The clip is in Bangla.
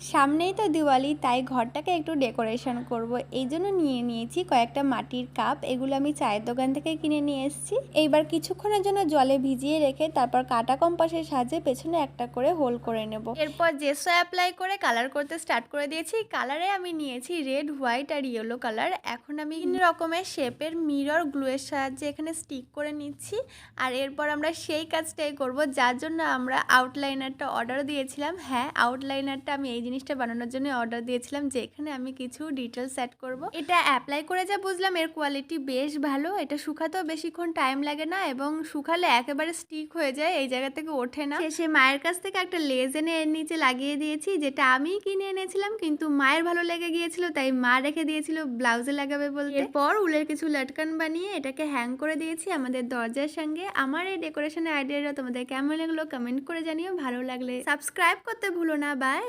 সামনেই তো দিওয়ালি, তাই ঘরটাকে একটু ডেকোরেশন করব। এই জন্য নিয়ে নিয়েছি কয়েকটা মাটির কাপ। এগুলো আমি চায়ের দোকান থেকে কিনে নিয়ে এসেছি। এইবার কিছুক্ষণের জন্য জলে ভিজিয়ে রেখে তারপর কাঁটা কম্পাসের সাহায্যে পেছনে একটা করে হোল করে নেব। এরপর জেসো অ্যাপ্লাই করে কালার করতে স্টার্ট করে দিয়েছি। কালারে আমি নিয়েছি রেড, হোয়াইট আর ইয়েলো কালার। এখন আমি বিভিন্ন রকমের শেপের মিরর গ্লুয়ের সাহায্যে এখানে স্টিক করে নিচ্ছি। আর এরপর আমরা সেই কাজটাই করব যার জন্য আমরা আউটলাইনারটা অর্ডার দিয়েছিলাম। হ্যাঁ, আউটলাইনারটা আমি এই জিনিসটা বানানোর জন্য অর্ডার দিয়েছিলাম, যে এখানে আমি কিছু ডিটেলস অ্যাড করব। এটা অ্যাপ্লাই করে যা বুঝলাম এর কোয়ালিটি বেশ ভালো। এটা শুকাতেও বেশিক্ষণ টাইম লাগে না এবং শুকালে একেবারে স্টিক হয়ে যায়, এই জায়গা থেকে ওঠে না। শেষে মায়ের কাছ থেকে একটা লেজ এনে এর নিচে লাগিয়ে দিয়েছি, যেটা আমি কিনে এনেছিলাম কিন্তু মায়ের ভালো লেগে গিয়েছিল, তাই মা রেখে দিয়েছিল ব্লাউজে লাগাবে বলতে। এরপর উলের কিছু লটকান বানিয়ে এটাকে হ্যাং করে দিয়েছি আমাদের দরজার সঙ্গে। আমার এই ডেকোরেশনের আইডিয়াটা তোমাদের কেমন লাগলো কমেন্ট করে জানিও। ভালো লাগলে সাবস্ক্রাইব করতে ভুলো না। বাই।